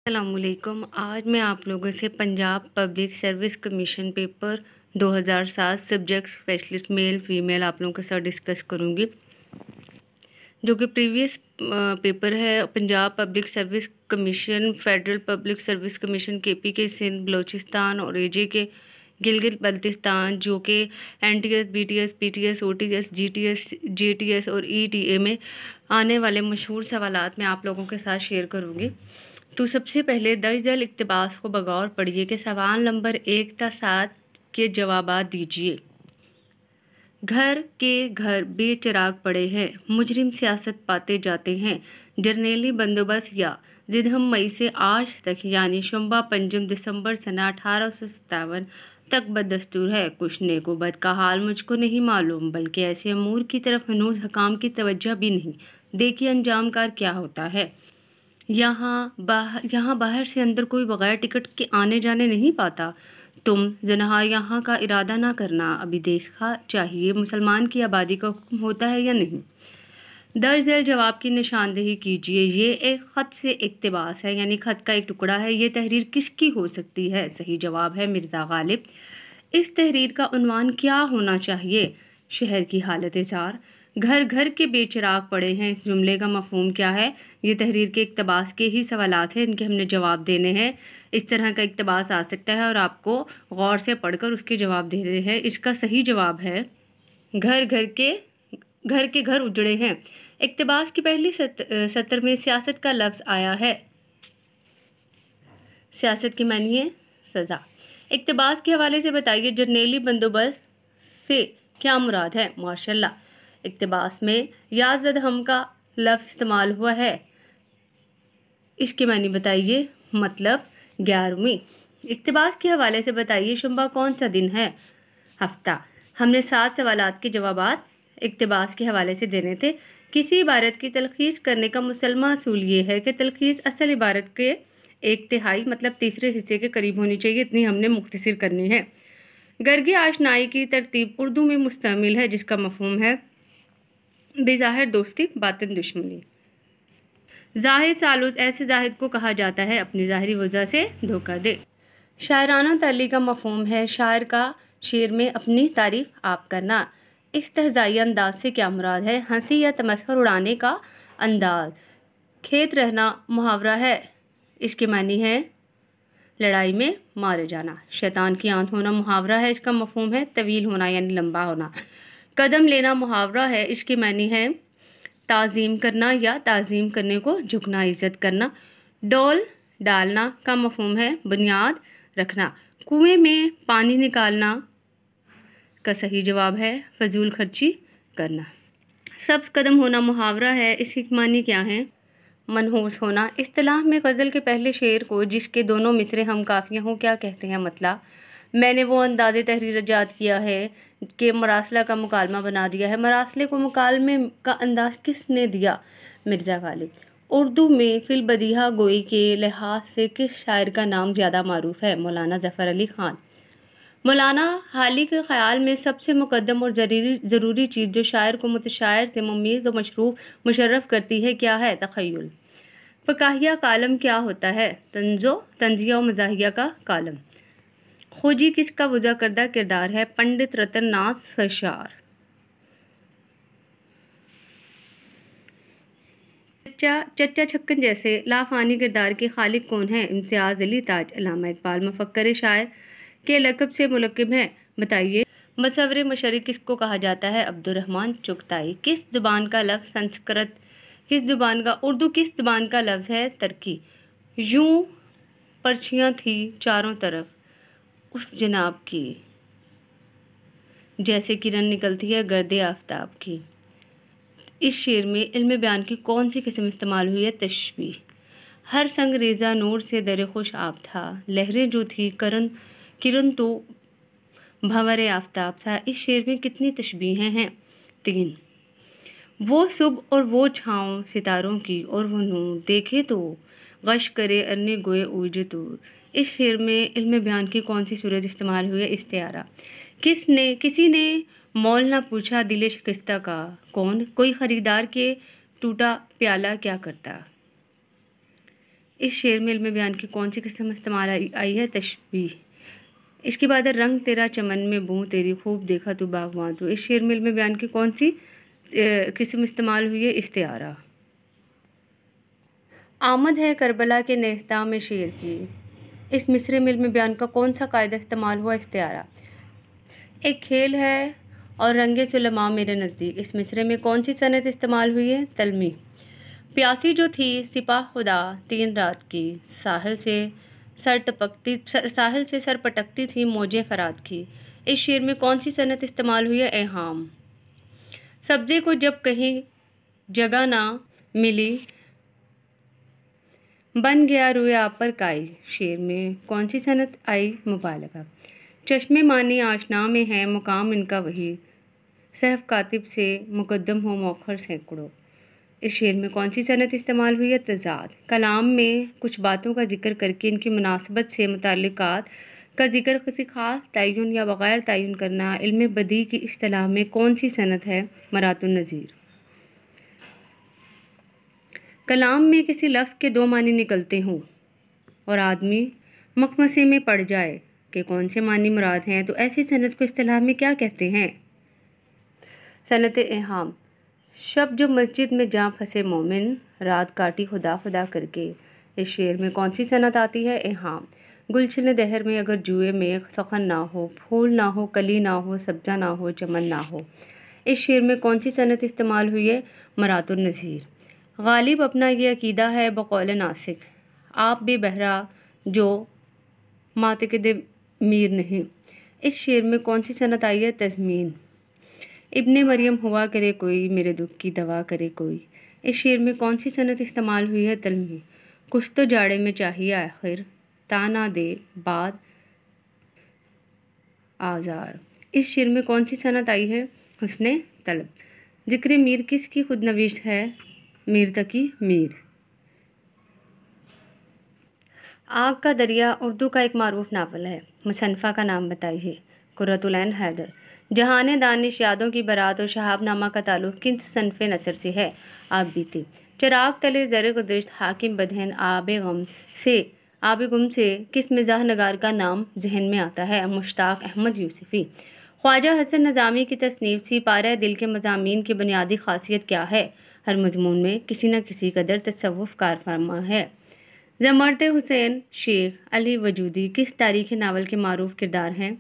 अस्सलामुअलैकुम। आज मैं आप लोगों से Punjab public service commission paper 2007 subject specialist male female आप लोगों के साथ डिस्कस करूंगी, जो कि प्रीवियस पेपर है Punjab public service commission, federal public service commission KP के सिंध बलोचिस्तान और एजे के गिलगित बल्तिस्तान, जो कि NTS, BTS, PTS, OTS, GTS, JTS और ईटीए में आने वाले मशहूर सवालात मैं आप लोगों के साथ शेयर करूंगी। तो सबसे पहले दर्ज झैल इक़्तिबास को बगौर पढ़िए कि सवाल नंबर 1 था 7 के जवाबात दीजिए। घर के घर बेचिराग पड़े हैं, मुजरिम सियासत पाते जाते हैं, जर्नेली बंदोबस्त या जिदहम मई से आज तक यानी शुम्बा पंजम दिसंबर सना 1857 तक बदस्तूर है। कुछ नेकोबद का हाल मुझको नहीं मालूम, बल्कि ऐसे अमूर की तरफ हनूज हकाम की तवज्जो भी नहीं। देखिए अंजामकार क्या होता है। यहाँ बाहर से अंदर कोई बगैर टिकट के आने जाने नहीं पाता। तुम ज़नाहा यहाँ का इरादा ना करना। अभी देखा चाहिए मुसलमान की आबादी का हुक्म होता है या नहीं। दर्ज झैल जवाब की निशानदेही कीजिए। ये एक ख़त से इक़्तिबास है, यानी ख़त का एक टुकड़ा है। ये तहरीर किसकी हो सकती है? सही जवाब है मिर्ज़ा गालिब। इस तहरीर का उन्वान क्या होना चाहिए? शहर की हालत ज़ार। घर घर के बेचिराग पड़े हैं, इस जुमले का मफहूम क्या है? ये तहरीर के इक़्तिबास के ही सवालात हैं, इनके हमने जवाब देने हैं। इस तरह का इक़्तिबास आ सकता है और आपको गौर से पढ़कर उसके जवाब देने हैं। इसका सही जवाब है घर के घर उजड़े हैं। इक़्तिबास की पहली सत्र में सियासत का लफ्ज़ आया है। सियासत की मानी है सज़ा। इक़्तिबास के हवाले से बताइए जर्नेली बंदोबस्त से क्या मुराद है? माशाल्लाह। इक़्तिबास में याज़द हम का लफ्ज़ इस्तेमाल हुआ है। इसके मानी बताइए, मतलब 11वीं। इक़्तिबास के हवाले से बताइए शुम्बा कौन सा दिन है? हफ्ता। हमने 7 सवालात के जवाबात इक़्तिबास के हवाले से देने थे। किसी इबारत की तलख़ीस करने का मुसलमा असूल ये है कि तलख़ीस असल इबारत के 1/3 मतलब तीसरे हिस्से के करीब होनी चाहिए। इतनी हमने मुख्तसर करनी है। गर्गे आशनाई की तरतीब उर्दू में मुस्तमिल है, जिसका मफहूम है बेज़ाहिर दोस्ती बातिन दुश्मनी। जाहिद सालूस ऐसे जाहिद को कहा जाता है अपनी ज़ाहिरी वजह से धोखा दे। शायराना तर्ली का मफहूम है शायर का शेर में अपनी तारीफ़ आप करना। इस्तेहज़ाई अंदाज से क्या मुराद है? हंसी या तमस्खुर उड़ाने का अंदाज। खेत रहना मुहावरा है, इसके मानी है लड़ाई में मारे जाना। शैतान की आंत होना मुहावरा है, इसका मफहूम है तवील होना यानी लंबा होना। कदम लेना मुहावरा है, इसकी मानी है ताज़ीम करना या ताज़ीम करने को झुकना, इज़्ज़त करना। डोल डालना का मफहूम है बुनियाद रखना। कुएं में पानी निकालना का सही जवाब है फजूल खर्ची करना। सब्ज़ कदम होना मुहावरा है, इसकी मानी क्या है? मनहूस होना। इस्तिलाह में गज़ल के पहले शेर को जिसके दोनों मिसरे हम काफ़िया हों क्या कहते हैं? मतलब मैंने वो अंदाज़े तहरीर ईजाद किया है कि मरासला का मुकालमा बना दिया है। मरासले को मुकालमे का अंदाज़ किसने दिया? मिर्ज़ा गालिब। उर्दू में फिल बदीहा गोई के लिहाज से किस शायर का नाम ज़्यादा मारूफ है? मौलाना ज़फ़र अली ख़ान। मौलाना हाली के ख़याल में सबसे मुक़द्दम और ज़रूरी चीज़ जो शायर को मुतशायर से मुमीज़ और मुशर्रफ करती है क्या है? तख़य्युल। फ़काहिया कालम क्या होता है? तंज़िया और मज़ाहिया का कालम। खोजी किसका वज़ा करदा किरदार है? पंडित रतन नाथ सरशार। चच्चा छक्कन जैसे लाफानी किरदार के खालिक कौन है? इम्तियाज़ अली ताज। अल्लामा इकबाल मफक्कर शायर के लक़ब से मुलक़िब हैं, बताइए। मसव्वरे मशरिक़ किसको कहा जाता है? अब्दुर्रहमान चुगताई। किस ज़ुबान का लफ्ज़ संस्कृत? किस ज़ुबान का? उर्दू। किस ज़ुबान का लफ्ज़ है? तुर्की। यूं पर्चियाँ थी चारों तरफ उस जनाब की, जैसे किरण निकलती है गर्दे आफ्ताब की। इस शेर में इल्म बयान की कौन सी किस्म इस्तेमाल हुई है? तशबीह। हर संग रेज़ा नूर से दर खुश आब था, लहरें जो थी किरण तो भंवर आफ्ताब था। इस शेर में कितनी तशबीहें हैं? 3। वो सुबह और वो छाँव सितारों की और वो नूर देखे तो गश करे अन्य गोए ऊज दूर। इस शेर में इल्म बयान की कौन सी सूरत इस्तेमाल हुई है? इस्तिआरा। किसी ने मोल ना पूछा दिल शिकस्ता का, कौन? कोई ख़रीदार के टूटा प्याला क्या करता। इस शेर में इल्म बयान की कौन सी किस्म इस्तेमाल आई है? तशबीह। इसके बाद है रंग तेरा चमन में बूँ तेरी खूब देखा तू बागवान तू। इस शेर में इल्म बयान की कौन सी किस्म इस्तेमाल हुई है? इस्तिआरा। आमद है करबला के नेस्ता में शेर की। इस मिसरे में इल्म बयान का कौन सा कायदा इस्तेमाल हुआ? इस्तिआरा। एक खेल है और रंगे सुलमा मेरे नज़दीक। इस मिसरे में कौन सी सनत इस्तेमाल हुई है? तलमी। प्यासी जो थी सिपाह खुदा 3 रात की, साहिल से सर पटकती थी मौजें फरात की। इस शेर में कौन सी सनत इस्तेमाल हुई है? एहाम। सब्ज़े को जब कहीं जगह ना मिली बन गया रुए आप पर काई। शेर में कौन सी सनत आई? मुबालगा। चश्मे मानी आशना में है मुकाम इनका वही, सहफ कातिब से मुकद्दम हो मौखर सैकड़ों। इस शेर में कौन सी सनत इस्तेमाल हुई है? तज़ाद। कलाम में कुछ बातों का जिक्र करके इनकी मुनासबत से मुताल्लिकात का जिक्र किसी खास तयन या बग़ैर तयन करना इल्म बदी की इस्तिलाह में कौन सी सनत है? मरातुन नज़ीर। कलाम में किसी लफ्ज़ के 2 मानी निकलते हों और आदमी मखमसे में पड़ जाए कि कौन से मानी मुराद हैं, तो ऐसी सनत को इस्तिलाह में क्या कहते हैं? सनत एहाम। शब जो मस्जिद में जा फंसे मोमिन, रात काटी खुदा खुदा करके। इस शेर में कौन सी सनत आती है? एहाम। गुलशन दहर में अगर जुए में सखन ना हो, फूल ना हो, कली ना हो, सब्जा ना हो, चमन ना हो। इस शेर में कौन सी सनत इस्तेमाल हुई है? मरातुन नज़ीर। गालिब अपना ये अकीदा है बकौल नासिक, आप भी बहरा जो मातक़िद मीर नहीं। इस शेर में कौन सी सनत आई है? तज़मीन। इब्ने मरियम हुआ करे कोई, मेरे दुख की दवा करे कोई। इस शेर में कौन सी सनत इस्तेमाल हुई है? तलमी। कुछ तो जाड़े में चाहिए आखिर, ताना दे बाद आज़ार। इस शेर में कौन सी सनत आई है? हुस्ने तलब। ज़िक्र मीर किसकी खुदनविश्त है? मीर तकी मीर। आग का दरिया उर्दू का एक मारूफ नावल है। मुसन्फ़ा का नाम बताइए। कुर्रतुल ऐन हैदर। जहाने दानिश यादों की बारात और शहाबनामा का ताल्लुक़ किस सनफ़े नसर से है? आप बीती। चिराग तले ज़र गुज़श्त हाकिम बदहन आब गुम से किस मिज़ाह नगार का नाम जहन में आता है? मुश्ताक अहमद यूसुफ़ी। ख्वाजा हसन नज़ामी की तसनीफ़ सी पारा दिल के मज़ामीन की बुनियादी ख़ासियत क्या है? हर मज़मून में किसी न किसी कदर तसव्वुफ़ कारफरमा है। ज़मर्द हुसैन शेख अली वजूदी किस तारीख़ी नावल के मारूफ किरदार हैं?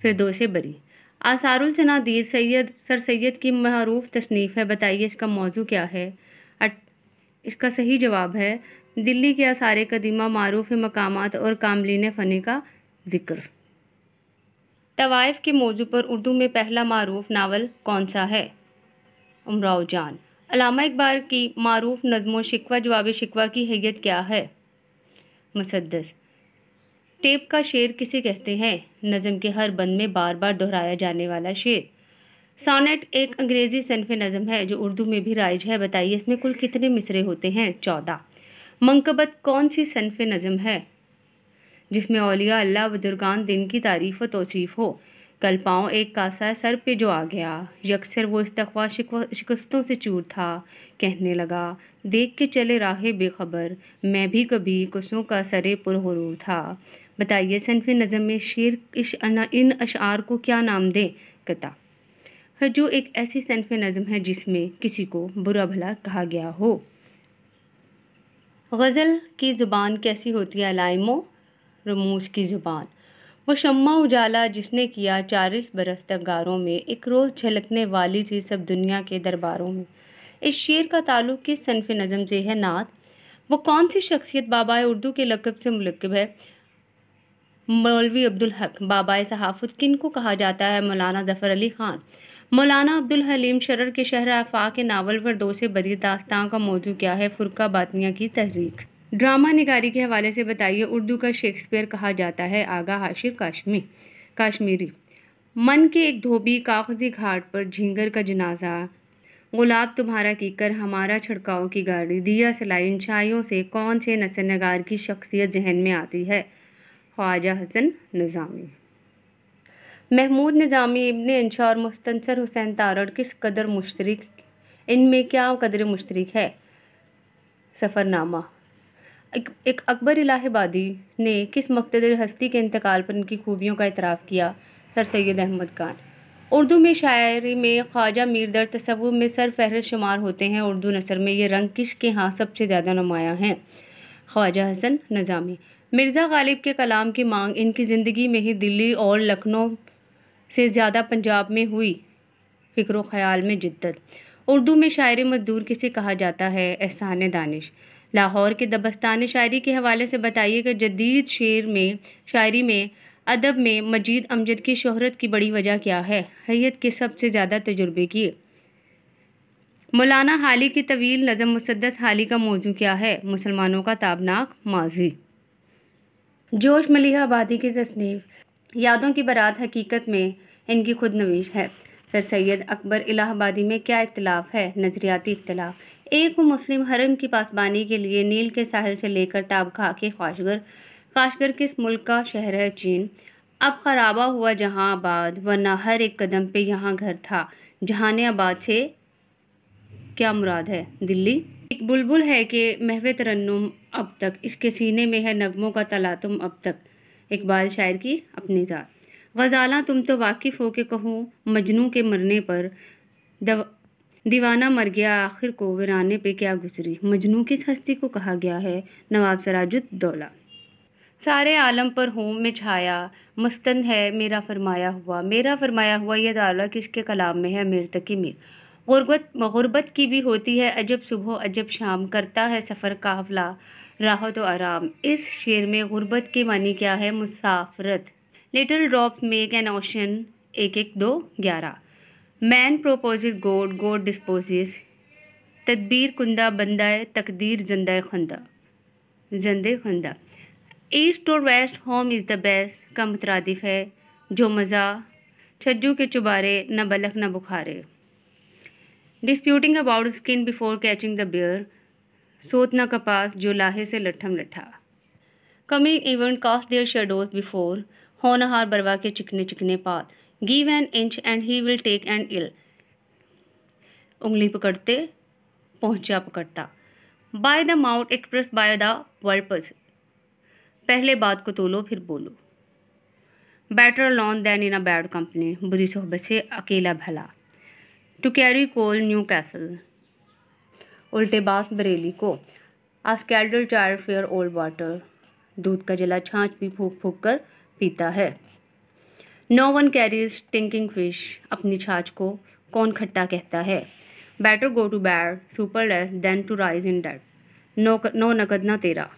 फिरदौस बरी। आसारुल सनादीद सर सैयद की मारूफ तसनीफ़ है, बताइए इसका मौजू क्या है? इसका सही जवाब है दिल्ली के आसार कदीमा मारूफ मकामात और कामलीन फ़नी का ज़िक्र। तवाइफ़ के मौजू पर उर्दू में पहला मारूफ नावल कौन सा है? उमराव जान। अल्लामा इक़बाल की मारूफ नज़्मो शिकवा जवाब शिकवा की हैयत क्या है? मुसद्दस। टेप का शेर किसे कहते हैं? नज़म के हर बंद में बार बार दोहराया जाने वाला शेर। सोनेट एक अंग्रेज़ी सनफ़ नज़म है जो उर्दू में भी राइज है, बताइए इसमें कुल कितने मिसरे होते हैं? 14। मंकबत कौन सी सनफ़ नज़म है जिसमें औलिया अल्लाह बुजुर्गान दिन की तारीफ़ व तौसीफ़ हो? कल पाँव एक कासा सर पे जो आ गया, यकसर वो इस्तग़फ़ा शिकस्तों से चूर था, कहने लगा देख के चले राहे बेखबर, मैं भी कभी कुसों का सरे पुरगुरूर था। बताइए सनफ़ नज़म में शेर इन अशआर को क्या नाम दें? कता। जो एक ऐसी सनफ़ नज़म है जिसमें किसी को बुरा भला कहा गया हो। गज़ल की ज़ुबान कैसी होती है? लाइमो रमूज की ज़ुबान। वो शम्मा उजाला जिसने किया 40 बरस तक गारों में, एक रोज़ झलकने वाली थी सब दुनिया के दरबारों में। इस शेर का ताल्लुक़ किस सनफ़ नज़म से है? नात। वो कौन सी शख्सियत बाबाए उर्दू के लक़ब से मुलक़्क़ब है? मौलवी अब्दुल हक। बाबाए सहाफ़त किन को कहा जाता है? मौलाना ज़फ़र अली ख़ान। मौलाना अब्दुल हलीम शरर के शहर आफ़ाक़ के नावल फिरदौस बरी दास्तां का मौजू क्या है? फ़ुरक़ा बातिनिया की तहरीक। ड्रामा निगारी के हवाले से बताइए उर्दू का शेक्सपियर कहा जाता है? आगा हाशिर काश्मीरी। मन के एक धोबी कागज़ी घाट पर झींगर का जनाजा, गुलाब तुम्हारा कीकर हमारा छिड़काव की गाड़ी, दिया सलाई इन शाइयों से कौन से नसर नगार की शख्सियत जहन में आती है? ख्वाजा हसन निज़ामी। महमूद निज़ामी, इब्ने इंशा और मुस्तनसर हुसैन तारड़ किस कदर मुश्तरक, इनमें क्या कदर मुश्तरक है? सफ़रनामा। एक अकबर इलाहाबादी ने किस मुक़्तदर हस्ती के इंतकाल पर उनकी खूबियों का इतराफ़ किया? सर सैयद अहमद खान। उर्दू में शायरी में ख्वाजा मीर दर्द तसव्वुफ़ में सरफ़हरिस्त शुमार होते हैं। उर्दू नसर में ये रंग किसके यहाँ सबसे ज़्यादा नुमायाँ हैं? ख्वाजा हसन निज़ामी। मिर्ज़ा गालिब के कलाम की मांग इनकी ज़िंदगी में ही दिल्ली और लखनऊ से ज़्यादा पंजाब में हुई। फ़िक्र ख़याल में जिद्दत। उर्दू में शायर मज़दूर किसे कहा जाता है? एहसान दानिश। लाहौर के दबस्तान शायरी के हवाले से बताइए कि जदीद शेर में शायरी में अदब में मजीद अमजद की शोहरत की बड़ी वजह क्या है? हैयत के सबसे ज़्यादा तजुर्बे की। मौलाना हाली की तवील नज़म मुसद्दस हाली का मौजू क्या है? मुसलमानों का ताबनाक माजी। जोश मलिहा आबादी की तसनीफ़ यादों की बारात हकीकत में इनकी खुद नवीश है। सर सैयद अकबर इलाहाबादी में क्या इख्तिलाफ है? नज़रियाती इख्तिलाफ। एक मुस्लिम हरम की पासबानी के लिए नील के साहिल से लेकर ताबखा के काशगर किस मुल्क का शहर है? चीन। अब खराबा हुआ जहां आबाद, वरना हर एक कदम पे यहाँ घर था। जहान आबाद से क्या मुराद है? दिल्ली। एक बुलबुल है कि महवे तरन्नुम अब तक, इसके सीने में है नगमों का तलातुम अब तक। इकबाल शायर की अपनी ज़ात। ग़ज़ालाँ तुम तो वाकिफ़ हो के कहूँ मजनू के मरने पर दीवाना मर गया आखिर को वीराने पे क्या गुजरी। मजनू किस हस्ती को कहा गया है? नवाब सिराजुद्दौला। सारे आलम पर हूँ मैं छाया, मस्तन है मेरा फरमाया हुआ। मेरा फरमाया हुआ यह दाला किसके कलाम में है? मीर तकी मीर। गुर्बत की भी होती है अजब सुबह अजब शाम, करता है सफ़र काफ़िला राह तो आराम। इस शेर में गुर्बत के मानी क्या है? मुसाफरत। Little drop make an ocean 1-1-2-11। Man proposes God, God disposes. तदबीर कुंदा बंदाए तकदीर जंदे खंदा। ईस्ट और west home is the best का मुतरादिफ है जो मज़ा छज्जू के चुबारे न बलख न बुखारे। Disputing about skin before catching the bear, सोत न कपास जो लाहे से लट्ठम लट्ठा। Coming event cast their shadows before, होनहार बरवा के चिकने चिकने पात। Give an inch and he will take an ell, उंगली पकड़ते पहुंचा पकड़ता। By the mouth express by the वर्ल्पस, पहले बात को तोलो फिर बोलो। Better alone than in a bad company, बुरी सोहबत से अकेला भला। To carry coal new castle, उल्टे बास बरेली को। आ स्कैल्डल चायर फेयर ओल्ड वाटर, दूध का जला छाछ भी फूक फूक कर पीता है। No one carries stinking fish, अपनी छाछ को कौन खट्टा कहता है। Better go to bed supperless than to rise in debt, नो नकद ना तेरा।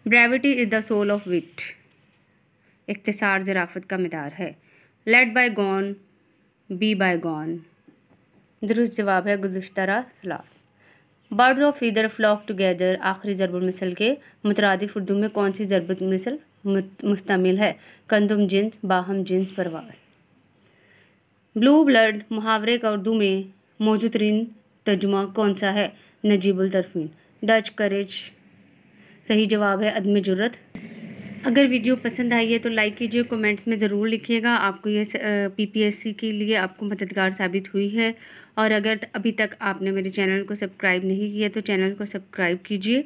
Brevity is the soul of wit, इख्तिसार ज़राफ़त का मिदार है। Let bygone be bygone, दुरुस्त जवाब है गुज़श्ता सलात। Birds of feather flock together, आखिरी ज़रबुल मिसल के मुतरादिफ उर्दू में कौन सी ज़रबुल मिसल मुस्तमिल है? कंदुम जिन्स, बाहम जिन्स, परवाज़। ब्लू ब्लड मुहावरे का उर्दू में मौजूद तरीन तर्जुमा कौन सा है? नजीबुल तरफीन। डच करेज, सही जवाब है अदम जुर्रत। अगर वीडियो पसंद आई है तो लाइक कीजिए, कमेंट्स में ज़रूर लिखिएगा। आपको ये PPSC के लिए आपको मददगार साबित हुई है। और अगर अभी तक आपने मेरे चैनल को सब्सक्राइब नहीं किया तो चैनल को सब्सक्राइब कीजिए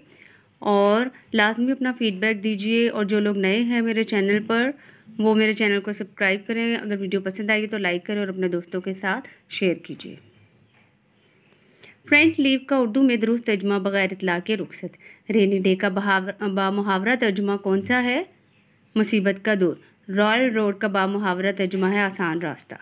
और लाजमी अपना फ़ीडबैक दीजिए। और जो लोग नए हैं मेरे चैनल पर वो मेरे चैनल को सब्सक्राइब करें। अगर वीडियो पसंद आई तो लाइक करें और अपने दोस्तों के साथ शेयर कीजिए। फ्रेंच लीव का उर्दू में दुरुस्त तर्जुमा बग़ैर इतला के रुखसत। रेनी डे का बामुहावरा तर्जुमा कौन सा है? मुसीबत का दूर। रॉयल रोड का बामुहावरा तर्जुमा है आसान रास्ता।